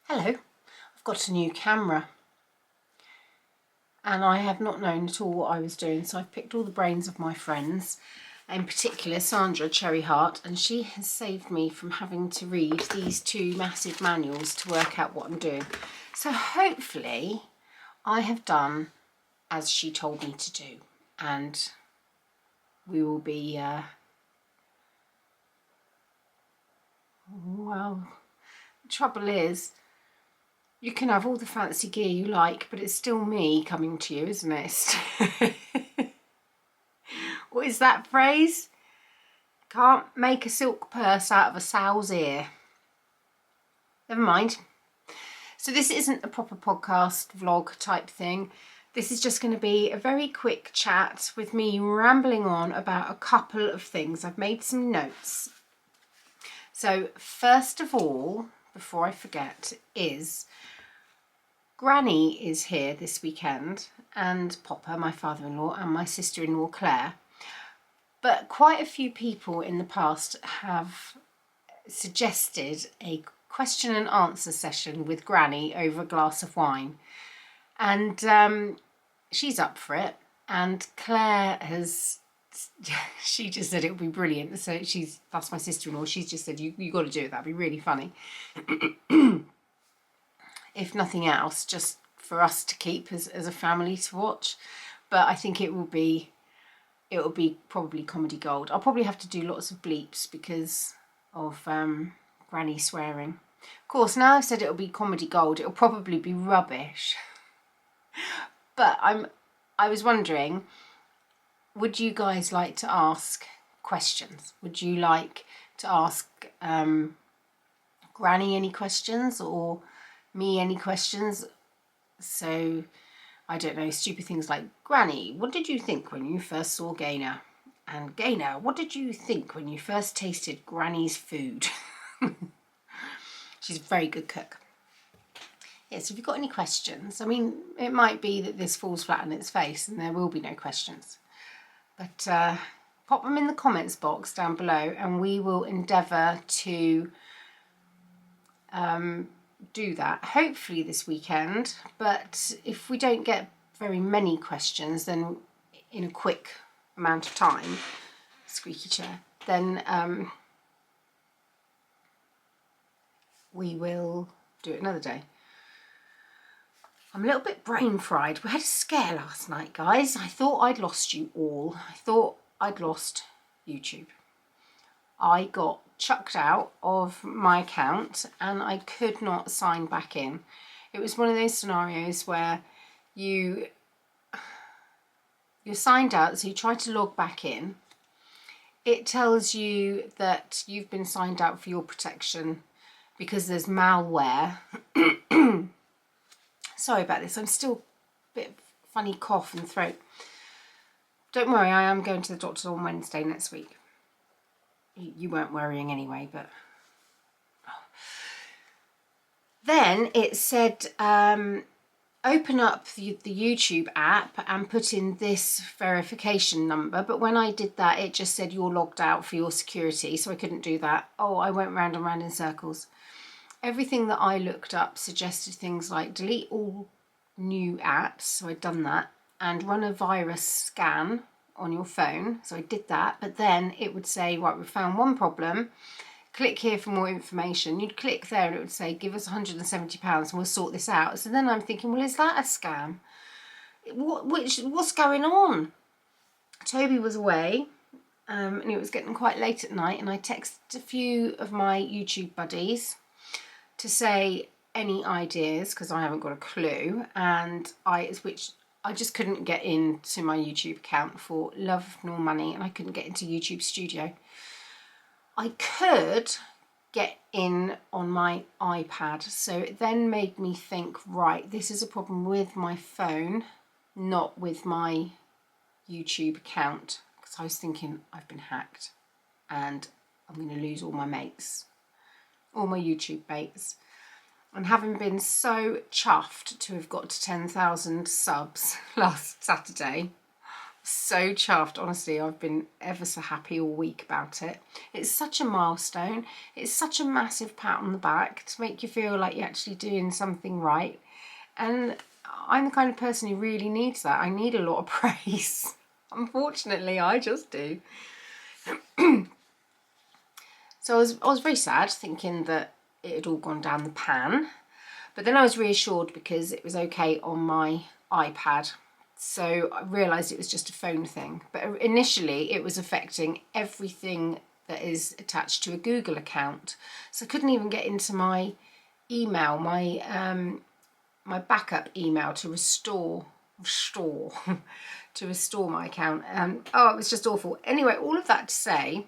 Hello, I've got a new camera and I have not known at all what I was doing, so I've picked all the brains of my friends, in particular Sandra Cherry Heart, and she has saved me from having to read these two massive manuals to work out what I'm doing. So hopefully I have done as she told me to do, and we will be well, the trouble is you can have all the fancy gear you like, but it's still me coming to you, isn't it? What is that phrase? Can't make a silk purse out of a sow's ear. Never mind. So this isn't a proper podcast vlog type thing. This is just going to be a very quick chat with me rambling on about a couple of things. I've made some notes. So first of all, before I forget, is Granny is here this weekend, and Popper, my father-in-law, and my sister-in-law Claire. But quite a few people in the past have suggested a question and answer session with Granny over a glass of wine. And she's up for it. And Claire she just said it would be brilliant. So that's my sister-in-law. She's just said, you got to do it. That'd be really funny. If nothing else, just for us to keep as a family to watch. But I think it will be probably comedy gold. I'll probably have to do lots of bleeps because of Granny swearing. Of course, now I've said it'll be comedy gold, it'll probably be rubbish. But I was wondering, would you guys like to ask questions? Would you like to ask Granny any questions, or me any questions? So I don't know, stupid things like, Granny, what did you think when you first saw Gaynor? And Gaynor, what did you think when you first tasted Granny's food? She's a very good cook. Yes, if you've got any questions, I mean, it might be that this falls flat on its face and there will be no questions. But pop them in the comments box down below and we will endeavour to do that, hopefully this weekend. But if we don't get very many questions, then in a quick amount of time, squeaky chair, then we will do it another day. I'm a little bit brain fried. We had a scare last night, guys. I thought I'd lost you all. I thought I'd lost YouTube. I got chucked out of my account and I could not sign back in. It was one of those scenarios where you're signed out, so you try to log back in. It tells you that you've been signed out for your protection because there's malware. Sorry about this, I'm still a bit funny cough and throat. Don't worry, I am going to the doctor on Wednesday next week. You weren't worrying anyway, but... Then it said, open up the YouTube app and put in this verification number. But when I did that, it just said you're logged out for your security, so I couldn't do that. Oh, I went round and round in circles. Everything that I looked up suggested things like delete all new apps, so I'd done that, and run a virus scan on your phone, so I did that. But then it would say, right, we've found one problem, click here for more information. You'd click there and it would say, give us £170 and we'll sort this out. So then I'm thinking, well, is that a scam? What's going on? Toby was away and it was getting quite late at night, and I texted a few of my YouTube buddies to say any ideas, because I haven't got a clue, and I just couldn't get into my YouTube account for love nor money, and I couldn't get into YouTube Studio. I could get in on my iPad, so it then made me think, right, this is a problem with my phone, not with my YouTube account, because I was thinking I've been hacked and I'm going to lose all my mates, all my YouTube mates. And having been so chuffed to have got to 10,000 subs last Saturday, So chuffed, honestly. I've been ever so happy all week about it. It's such a milestone. It's such a massive pat on the back to make you feel like you're actually doing something right. And I'm the kind of person who really needs that. I need a lot of praise. Unfortunately, I just do. So I was very sad, thinking that it had all gone down the pan. But then I was reassured because it was okay on my iPad. So I realised it was just a phone thing. But initially it was affecting everything that is attached to a Google account. So I couldn't even get into my email, my backup email to restore to restore my account. Oh, it was just awful. Anyway, all of that to say,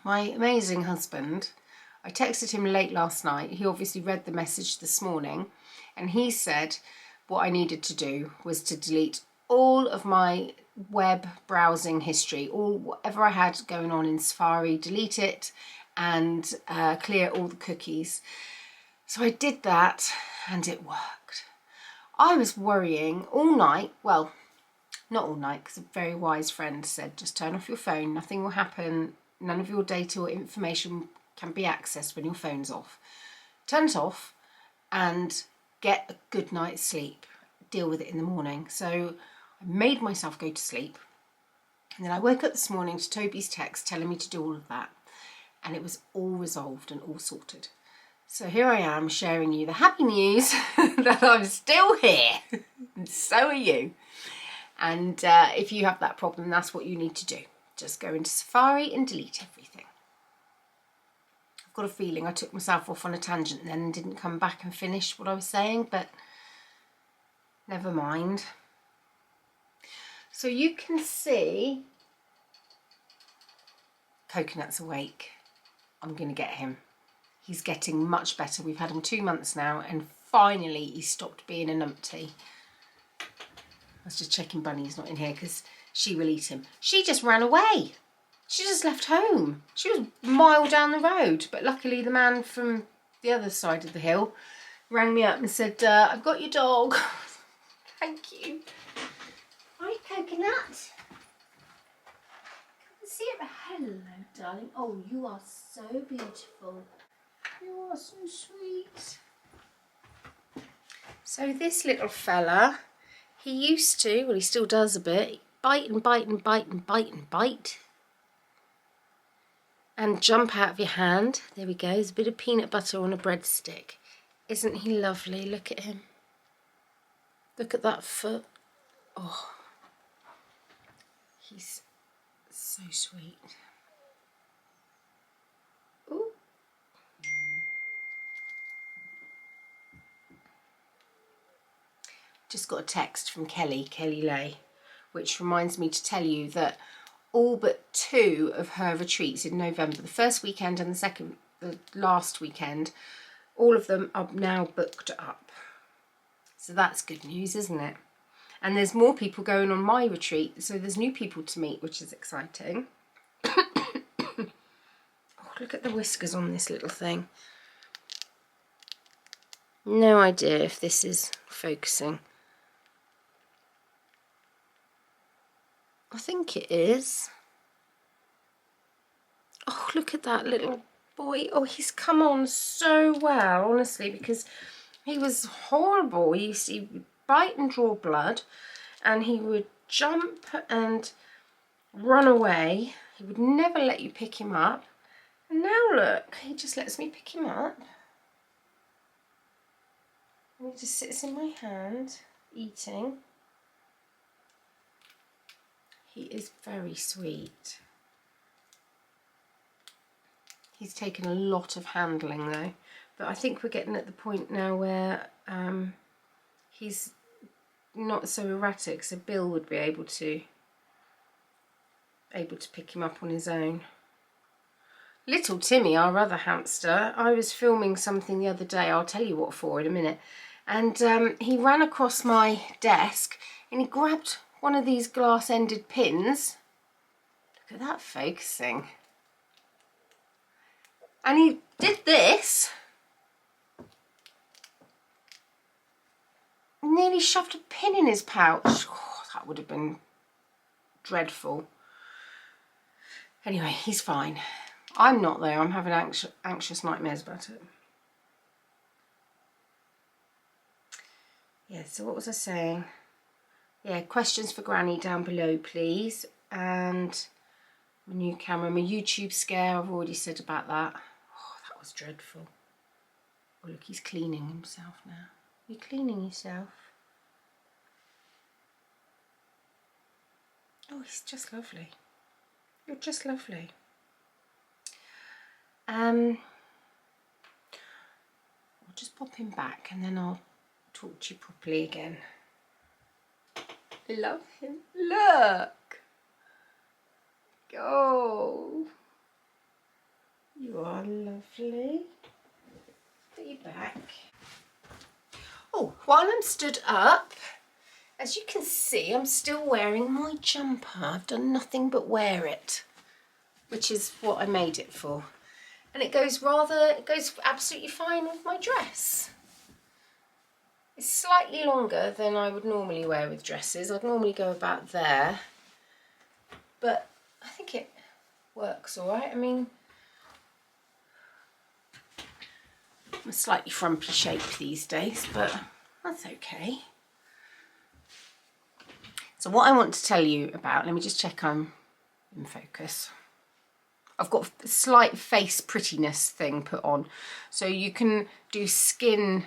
my amazing husband, I texted him late last night. He obviously read the message this morning, and he said what I needed to do was to delete all of my web browsing history, all whatever I had going on in Safari, delete it and clear all the cookies. So I did that and it worked. I was worrying all night, well, not all night, because a very wise friend said just turn off your phone, nothing will happen, none of your data or information can be accessed when your phone's off. Turn it off and get a good night's sleep. Deal with it in the morning. So I made myself go to sleep, and then I woke up this morning to Toby's text telling me to do all of that, and it was all resolved and all sorted. So here I am sharing you the happy news that I'm still here, and so are you. And if you have that problem, that's what you need to do. Just go into Safari and delete everything. I've got a feeling I took myself off on a tangent then and didn't come back and finish what I was saying, but never mind. So you can see Coconut's awake. I'm going to get him. He's getting much better. We've had him 2 months now, and finally he stopped being a numpty. I was just checking Bunny's not in here because she will eat him. She just ran away. She just left home. She was a mile down the road, but luckily the man from the other side of the hill rang me up and said, I've got your dog. Thank you. Hi, Coconut. See it. Hello, darling. Oh, you are so beautiful. You are so sweet. So this little fella, he used to, well, he still does a bit, bite and bite and bite and bite and bite. And jump out of your hand. There we go. There's a bit of peanut butter on a breadstick. Isn't he lovely? Look at him. Look at that foot. Oh, he's so sweet. Ooh. Just got a text from Kelly Lay, which reminds me to tell you that all but 2 of her retreats in November, the first weekend and the last weekend, all of them are now booked up. So that's good news, isn't it? And there's more people going on my retreat, so there's new people to meet, which is exciting. Oh, look at the whiskers on this little thing. No idea if this is focusing. I think it is. Oh, look at that little boy. Oh, he's come on so well, honestly, because he was horrible. He would bite and draw blood, and he would jump and run away. He would never let you pick him up. And now look, he just lets me pick him up. And he just sits in my hand, eating. He is very sweet. He's taken a lot of handling though, but I think we're getting at the point now where he's not so erratic, so Bill would be able to pick him up on his own. Little Timmy, our other hamster, I was filming something the other day, I'll tell you what for in a minute, and he ran across my desk and he grabbed one of these glass-ended pins. Look at that focusing. And he did this. Nearly shoved a pin in his pouch. Oh, that would have been dreadful. Anyway, he's fine. I'm not though. I'm having anxious nightmares about it. Yeah, so what was I saying? Yeah, questions for Granny down below, please. And my new camera, my YouTube scare, I've already said about that. Oh, that was dreadful. Oh, look, he's cleaning himself now. You're cleaning yourself. Oh, he's just lovely. You're just lovely. I'll just pop him back and then I'll talk to you properly again. Love him. Look. Go. You are lovely. Put you back. Oh, while I'm stood up, as you can see, I'm still wearing my jumper. I've done nothing but wear it, which is what I made it for. And it goes absolutely fine with my dress. It's slightly longer than I would normally wear with dresses. I'd normally go about there, but I think it works all right. I mean, I'm a slightly frumpy shape these days, but that's okay. So what I want to tell you about, let me just check I'm in focus. I've got a slight face prettiness thing put on. So you can do skin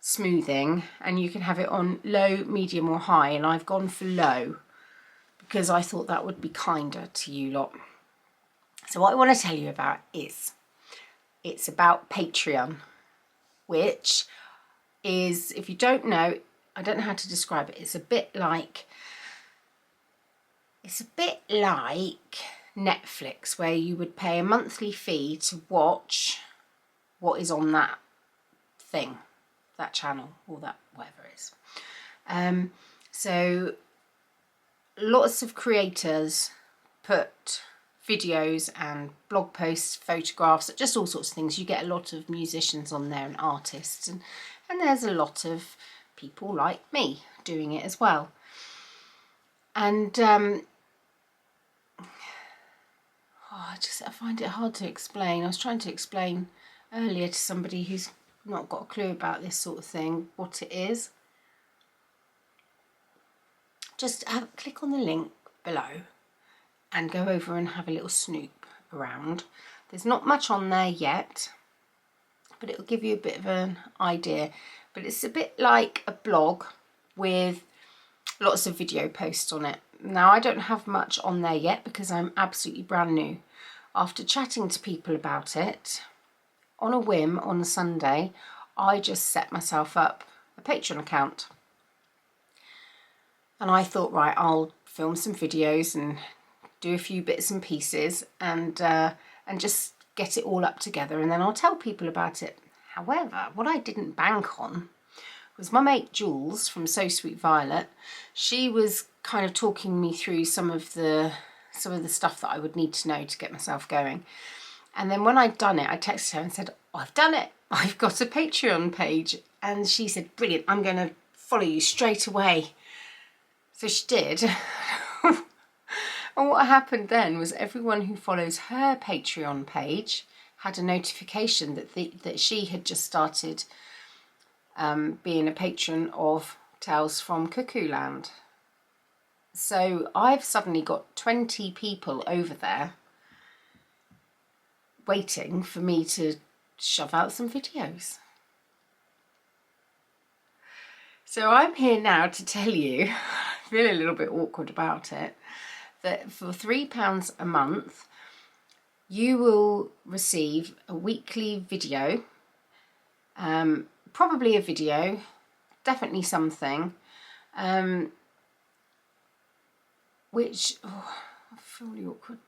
smoothing and you can have it on low, medium or high, and I've gone for low because I thought that would be kinder to you lot. So what I want to tell you about is it's about Patreon, which is, if you don't know, I don't know how to describe it. It's a bit like Netflix, where you would pay a monthly fee to watch what is on that thing, that channel, or that whatever it is. So lots of creators put videos and blog posts, photographs, just all sorts of things. You get a lot of musicians on there and artists, and there's a lot of people like me doing it as well. And I find it hard to explain. I was trying to explain earlier to somebody who's not got a clue about this sort of thing what it is. Just click on the link below and go over and have a little snoop around. There's not much on there yet, but it'll give you a bit of an idea. But it's a bit like a blog with lots of video posts on it. Now, I don't have much on there yet because I'm absolutely brand new. After chatting to people about it, on a whim on a Sunday, I just set myself up a Patreon account. And I thought, right, I'll film some videos and do a few bits and pieces and just get it all up together, and then I'll tell people about it. However, what I didn't bank on was my mate Jules from So Sweet Violet. She was kind of talking me through some of the stuff that I would need to know to get myself going. And then when I'd done it, I texted her and said, oh, I've done it. I've got a Patreon page. And she said, brilliant, I'm going to follow you straight away. So she did. And what happened then was everyone who follows her Patreon page had a notification that she had just started being a patron of Tales from Cuckoo Land. So I've suddenly got 20 people over there waiting for me to shove out some videos. So I'm here now to tell you, I feel a little bit awkward about it, that for £3 a month, you will receive a weekly video, probably a video, definitely something, which, I feel really awkward.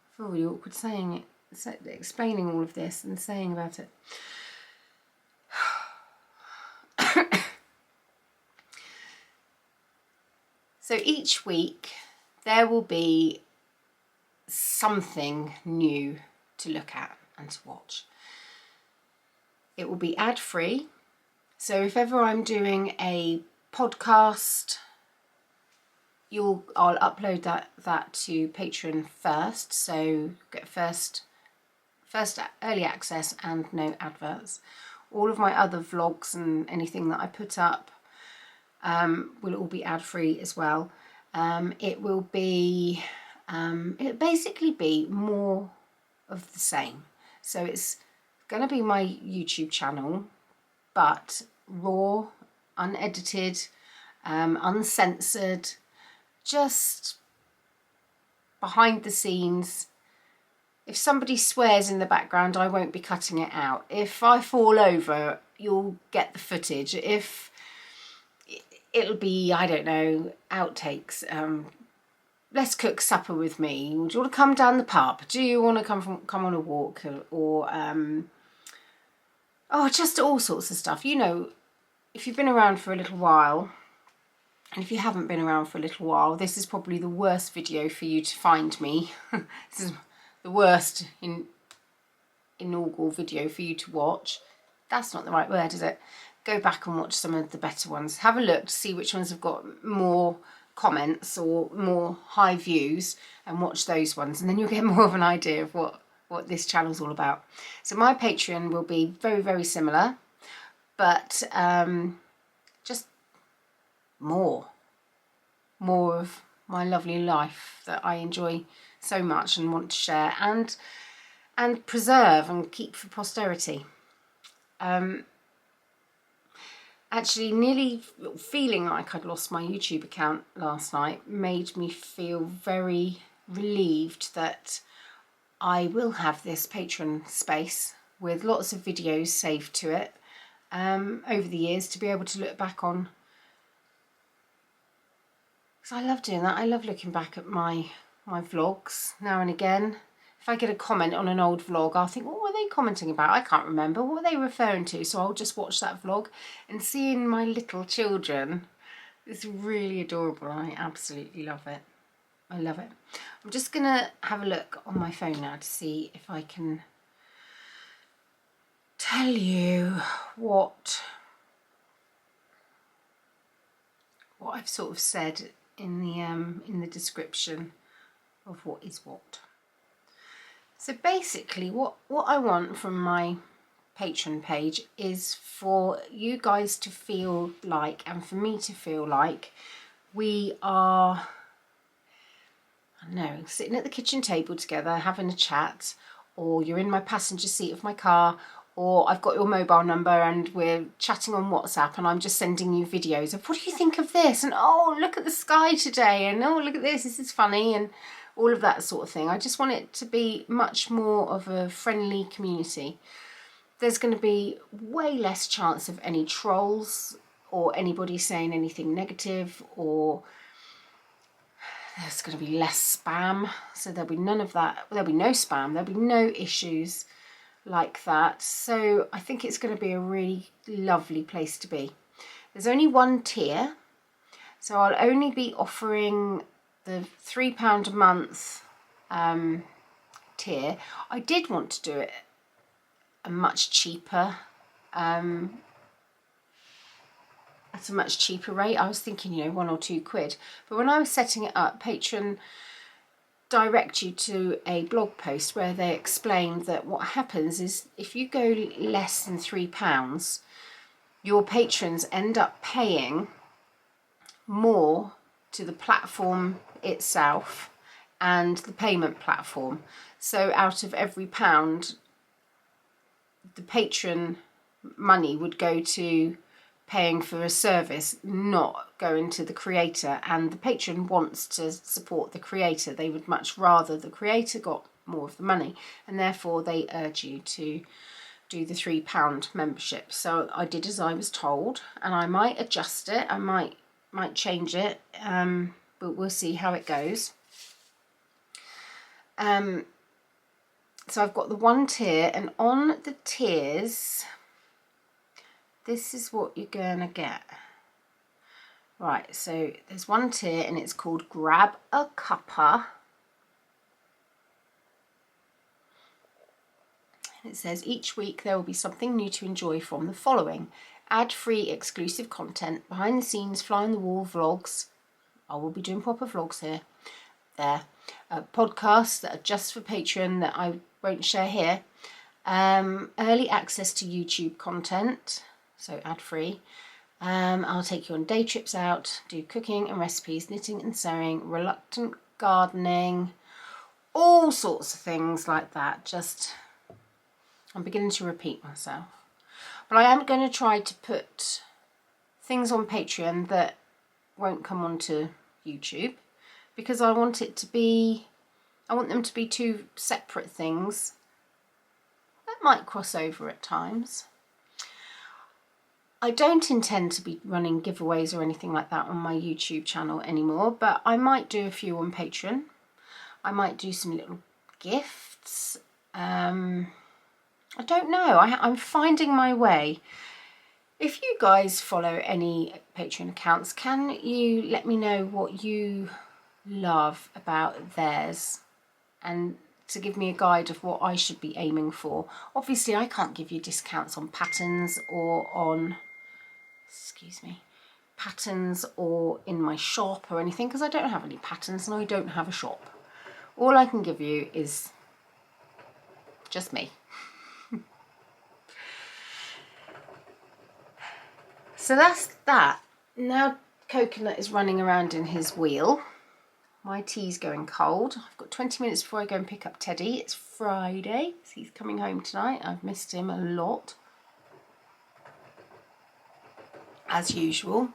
I feel really awkward saying it, explaining all of this and saying about it. So each week there will be something new to look at and to watch. It will be ad-free. So if ever I'm doing a podcast I'll upload that to Patreon first, so get first early access and no adverts. All of my other vlogs and anything that I put up will all be ad-free as well. It will be it'll basically be more of the same. So it's going to be my YouTube channel, but raw, unedited, uncensored, just behind the scenes. If somebody swears in the background, I won't be cutting it out. If I fall over, you'll get the footage. If it'll be, I don't know, outtakes. Let's cook supper with me. Do you want to come down the pub? Do you want to come on a walk? Or oh, just all sorts of stuff. You know, if you've been around for a little while, and if you haven't been around for a little while, this is probably the worst video for you to find me. This is the worst inaugural video for you to watch. That's not the right word, is it? Go back and watch some of the better ones. Have a look to see which ones have got more comments or more high views, and watch those ones, and then you'll get more of an idea of what this channel's all about. So my Patreon will be very, very similar, but just more of my lovely life that I enjoy so much and want to share and preserve and keep for posterity. Actually, nearly feeling like I'd lost my YouTube account last night made me feel very relieved that I will have this Patreon space with lots of videos saved to it over the years to be able to look back on. Because I love doing that. I love looking back at my vlogs now and again. If I get a comment on an old vlog, I'll think, what were they commenting about? I can't remember. What were they referring to? So I'll just watch that vlog, and seeing my little children is really adorable. I absolutely love it. I love it. I'm just going to have a look on my phone now to see if I can tell you what I've sort of said in the description of what is what. So basically what I want from my Patreon page is for you guys to feel like, and for me to feel like, we are, I don't know, sitting at the kitchen table together having a chat, or you're in my passenger seat of my car, or I've got your mobile number and we're chatting on WhatsApp and I'm just sending you videos of, what do you think of this? And oh, look at the sky today, and oh, look at this is funny, and all of that sort of thing. I just want it to be much more of a friendly community. There's going to be way less chance of any trolls or anybody saying anything negative, or there's going to be less spam. So there'll be none of that. There'll be no spam. There'll be no issues like that. So I think it's going to be a really lovely place to be. There's only one tier, so I'll only be offering the £3 a month tier. I did want to do it a much cheaper at a much cheaper rate. I was thinking, you know, £1 or £2, but when I was setting it up, Patreon direct you to a blog post where they explain that what happens is if you go less than £3, your patrons end up paying more to the platform itself and the payment platform. So out of every £1, the patron money would go to paying for a service, not going to the creator. And the patron wants to support the creator. They would much rather the creator got more of the money, and therefore they urge you to do the £3 membership. So I did as I was told, and I might adjust it, I might change it, but we'll see how it goes. So I've got the one tier, and on the tiers, this is what you're gonna get. Right, so there's one tier and it's called Grab a Cuppa. And it says each week there will be something new to enjoy from the following: ad-free exclusive content, behind the scenes, fly on the wall vlogs, I will be doing proper vlogs here. There. Podcasts that are just for Patreon that I won't share here. Early access to YouTube content, so ad-free. I'll take you on day trips out, do cooking and recipes, knitting and sewing, reluctant gardening, all sorts of things like that. Just, I'm beginning to repeat myself. But I am going to try to put things on Patreon that won't come onto YouTube, because I want them to be two separate things that might cross over at times. I don't intend to be running giveaways or anything like that on my YouTube channel anymore, but I might do a few on Patreon. I might do some little gifts. I don't know. I'm finding my way. If you guys follow any Patreon accounts, can you let me know what you love about theirs, and to give me a guide of what I should be aiming for. Obviously, I can't give you discounts on patterns or on, patterns or in my shop or anything, because I don't have any patterns and I don't have a shop. All I can give you is just me. So that's that. Now Coconut is running around in his wheel. My tea's going cold. I've got 20 minutes before I go and pick up Teddy. It's Friday, so he's coming home tonight. I've missed him a lot, as usual.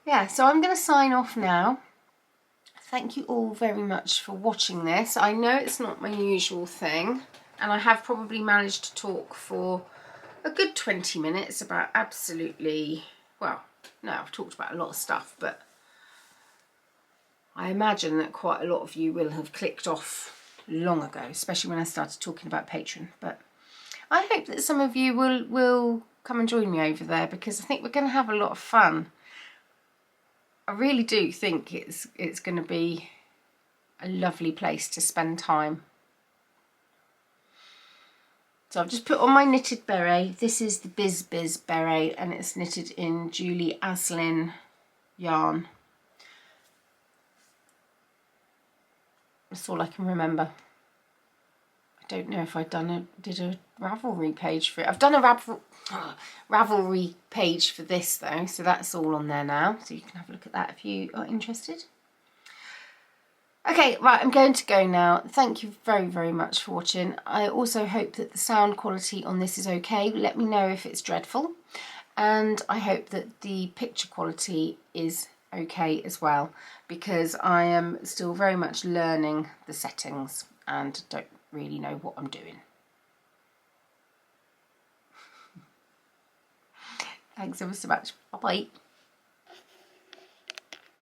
Yeah, so I'm going to sign off now. Thank you all very much for watching this. I know it's not my usual thing, and I have probably managed to talk for a good 20 minutes about absolutely, well, no, I've talked about a lot of stuff, but I imagine that quite a lot of you will have clicked off long ago, especially when I started talking about Patreon. But I hope that some of you will come and join me over there, because I think we're going to have a lot of fun. I really do think it's going to be a lovely place to spend time. So I've just put on my knitted beret. This is the Biz beret, and it's knitted in Julie Aslin yarn. That's all I can remember. I don't know if I did a Ravelry page for it. I've done a Ravelry page for this though, so that's all on there now. So you can have a look at that if you are interested. Okay, right, I'm going to go now. Thank you very, very much for watching. I also hope that the sound quality on this is okay. Let me know if it's dreadful. And I hope that the picture quality is okay as well, because I am still very much learning the settings and don't really know what I'm doing. Thanks ever so much. Bye-bye.